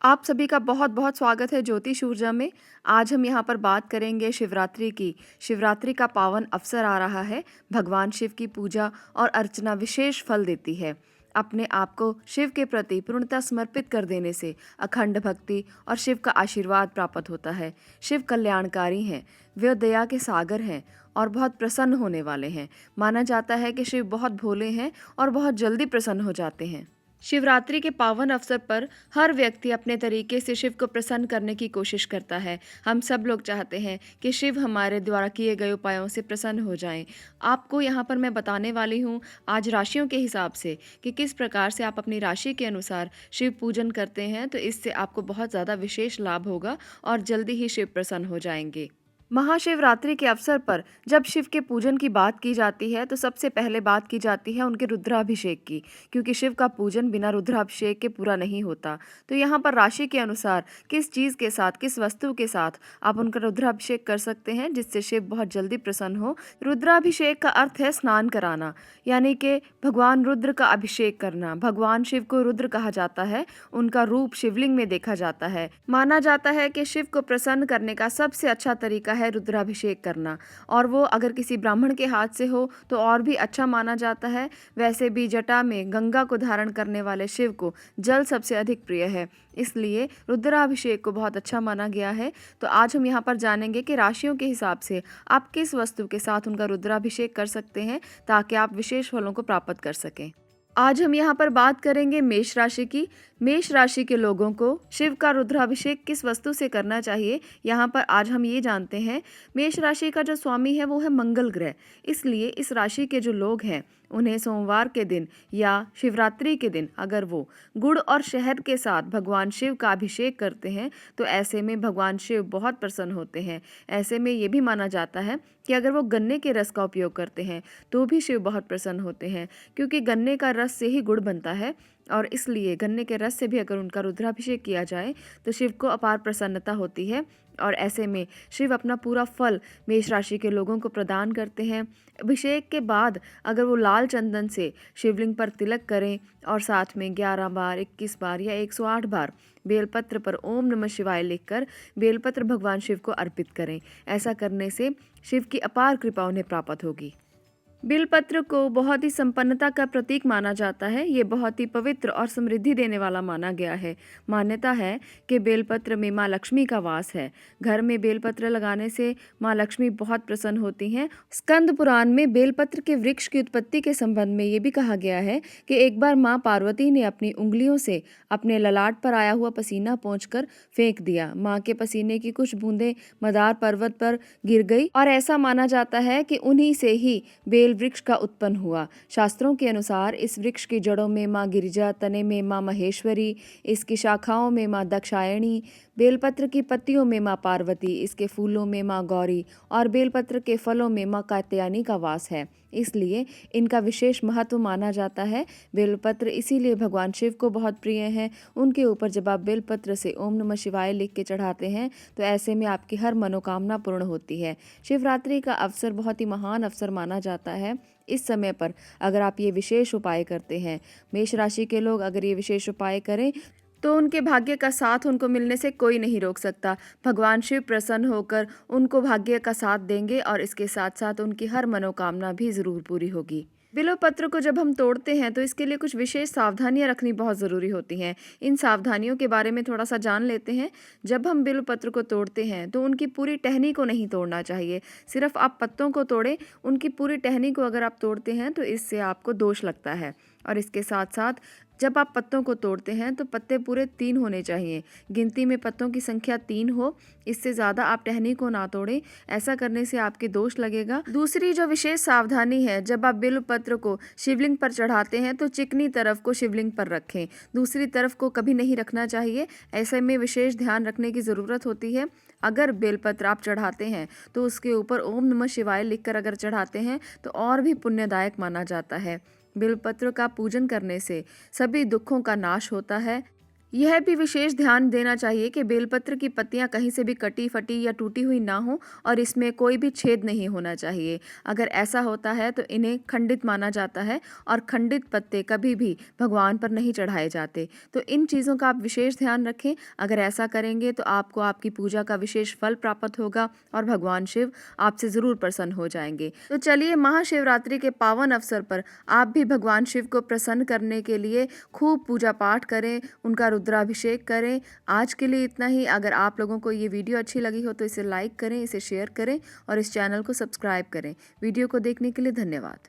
आप सभी का बहुत-बहुत स्वागत है ज्योतिष ऊर्जा में। आज हम यहाँ पर बात करेंगे शिवरात्रि की। शिवरात्रि का पावन अवसर आ रहा है। भगवान शिव की पूजा और अर्चना विशेष फल देती है। अपने आप को शिव के प्रति पूर्णतः समर्पित कर देने से अखंड भक्ति और शिव का आशीर्वाद प्राप्त होता है। शिव कल्याणकारी हैं, वे दया के सागर हैं और बहुत प्रसन्न होने वाले हैं। माना जाता है कि शिव बहुत भोले हैं और बहुत जल्दी प्रसन्न हो जाते हैं। शिवरात्रि के पावन अवसर पर हर व्यक्ति अपने तरीके से शिव को प्रसन्न करने की कोशिश करता है। हम सब लोग चाहते हैं कि शिव हमारे द्वारा किए गए उपायों से प्रसन्न हो जाएं। आपको यहाँ पर मैं बताने वाली हूँ आज राशियों के हिसाब से कि किस प्रकार से आप अपनी राशि के अनुसार शिव पूजन करते हैं, तो इससे आपको बहुत ज़्यादा विशेष लाभ होगा और जल्दी ही शिव प्रसन्न हो जाएंगे। महाशिवरात्रि के अवसर पर जब शिव के पूजन की बात की जाती है तो सबसे पहले बात की जाती है उनके रुद्राभिषेक की, क्योंकि शिव का पूजन बिना रुद्राभिषेक के पूरा नहीं होता। तो यहाँ पर राशि के अनुसार किस चीज़ के साथ, किस वस्तु के साथ आप उनका रुद्राभिषेक कर सकते हैं जिससे शिव बहुत जल्दी प्रसन्न हो। रुद्राभिषेक का अर्थ है स्नान कराना, यानी कि भगवान रुद्र का अभिषेक करना। भगवान शिव को रुद्र कहा जाता है, उनका रूप शिवलिंग में देखा जाता है। माना जाता है कि शिव को प्रसन्न करने का सबसे अच्छा तरीका है रुद्राभिषेक करना, और वो अगर किसी ब्राह्मण के हाथ से हो तो और भी अच्छा माना जाता है। वैसे भी जटा में गंगा को धारण करने वाले शिव को जल सबसे अधिक प्रिय है, इसलिए रुद्राभिषेक को बहुत अच्छा माना गया है। तो आज हम यहाँ पर जानेंगे कि राशियों के हिसाब से आप किस वस्तु के साथ उनका रुद्राभिषेक कर सकते हैं ताकि आप विशेष फलों को प्राप्त कर सकें। आज हम यहाँ पर बात करेंगे मेष राशि की। मेष राशि के लोगों को शिव का रुद्राभिषेक किस वस्तु से करना चाहिए, यहाँ पर आज हम ये जानते हैं। मेष राशि का जो स्वामी है वो है मंगल ग्रह, इसलिए इस राशि के जो लोग हैं उन्हें सोमवार के दिन या शिवरात्रि के दिन अगर वो गुड़ और शहद के साथ भगवान शिव का अभिषेक करते हैं तो ऐसे में भगवान शिव बहुत प्रसन्न होते हैं। ऐसे में ये भी माना जाता है कि अगर वो गन्ने के रस का उपयोग करते हैं तो भी शिव बहुत प्रसन्न होते हैं, क्योंकि गन्ने का रस से ही गुड़ बनता है और इसलिए गन्ने के रस से भी अगर उनका रुद्राभिषेक किया जाए तो शिव को अपार प्रसन्नता होती है। और ऐसे में शिव अपना पूरा फल मेष राशि के लोगों को प्रदान करते हैं। अभिषेक के बाद अगर वो लाल चंदन से शिवलिंग पर तिलक करें और साथ में 11 बार, 21 बार या 108 बार बेलपत्र पर ओम नमः शिवाय लिखकर बेलपत्र भगवान शिव को अर्पित करें। ऐसा करने से शिव की अपार कृपा उन्हें प्राप्त होगी। बिलपत्र को बहुत ही संपन्नता का प्रतीक माना जाता है। ये बहुत ही पवित्र और समृद्धि देने वाला माना गया है। मान्यता है कि बेलपत्र में माँ लक्ष्मी का वास है। घर में बेलपत्र लगाने से माँ लक्ष्मी बहुत प्रसन्न होती हैं। स्कंद पुराण में बेलपत्र के वृक्ष की उत्पत्ति के संबंध में ये भी कहा गया है कि एक बार माँ पार्वती ने अपनी उंगलियों से अपने ललाट पर आया हुआ पसीना पोंछकर फेंक दिया। माँ के पसीने की कुछ बूंदें मदार पर्वत पर गिर गई और ऐसा माना जाता है कि उन्हीं से ही बेल वृक्ष का उत्पन्न हुआ। शास्त्रों के अनुसार इस वृक्ष की जड़ों में माँ गिरिजा, तने में माँ महेश्वरी, इसकी शाखाओं में माँ दक्षायणी, बेलपत्र की पत्तियों में माँ पार्वती, इसके फूलों में माँ गौरी और बेलपत्र के फलों में माँ कात्यायनी का वास है। इसलिए इनका विशेष महत्व माना जाता है। बेलपत्र इसीलिए भगवान शिव को बहुत प्रिय हैं। उनके ऊपर जब आप बेलपत्र से ओम नमः शिवाय लिख के चढ़ाते हैं तो ऐसे में आपकी हर मनोकामना पूर्ण होती है। शिवरात्रि का अवसर बहुत ही महान अवसर माना जाता है। इस समय पर अगर आप ये विशेष उपाय करते हैं, मेष राशि के लोग अगर ये विशेष उपाय करें तो उनके भाग्य का साथ उनको मिलने से कोई नहीं रोक सकता। भगवान शिव प्रसन्न होकर उनको भाग्य का साथ देंगे और इसके साथ साथ उनकी हर मनोकामना भी ज़रूर पूरी होगी। बिल्वपत्र को जब हम तोड़ते हैं तो इसके लिए कुछ विशेष सावधानियां रखनी बहुत ज़रूरी होती हैं। इन सावधानियों के बारे में थोड़ा सा जान लेते हैं। जब हम बिल्वपत्र को तोड़ते हैं तो उनकी पूरी टहनी को नहीं तोड़ना चाहिए, सिर्फ आप पत्तों को तोड़ें। उनकी पूरी टहनी को अगर आप तोड़ते हैं तो इससे आपको दोष लगता है। और इसके साथ साथ जब आप पत्तों को तोड़ते हैं तो पत्ते पूरे 3 होने चाहिए। गिनती में पत्तों की संख्या 3 हो, इससे ज़्यादा आप टहनी को ना तोड़ें। ऐसा करने से आपके दोष लगेगा। दूसरी जो विशेष सावधानी है, जब आप बिल्व पत्र को शिवलिंग पर चढ़ाते हैं तो चिकनी तरफ को शिवलिंग पर रखें, दूसरी तरफ को कभी नहीं रखना चाहिए। ऐसे में विशेष ध्यान रखने की ज़रूरत होती है। अगर बेलपत्र आप चढ़ाते हैं तो उसके ऊपर ओम नमः शिवाय लिखकर अगर चढ़ाते हैं तो और भी पुण्यदायक माना जाता है। बिल्वपत्र का पूजन करने से सभी दुखों का नाश होता है। यह भी विशेष ध्यान देना चाहिए कि बेलपत्र की पत्तियां कहीं से भी कटी फटी या टूटी हुई ना हो और इसमें कोई भी छेद नहीं होना चाहिए। अगर ऐसा होता है तो इन्हें खंडित माना जाता है और खंडित पत्ते कभी भी भगवान पर नहीं चढ़ाए जाते। तो इन चीज़ों का आप विशेष ध्यान रखें। अगर ऐसा करेंगे तो आपको आपकी पूजा का विशेष फल प्राप्त होगा और भगवान शिव आपसे ज़रूर प्रसन्न हो जाएंगे। तो चलिए, महाशिवरात्रि के पावन अवसर पर आप भी भगवान शिव को प्रसन्न करने के लिए खूब पूजा पाठ करें, उनका रुद्राभिषेक करें। आज के लिए इतना ही। अगर आप लोगों को ये वीडियो अच्छी लगी हो तो इसे लाइक करें, इसे शेयर करें और इस चैनल को सब्सक्राइब करें। वीडियो को देखने के लिए धन्यवाद।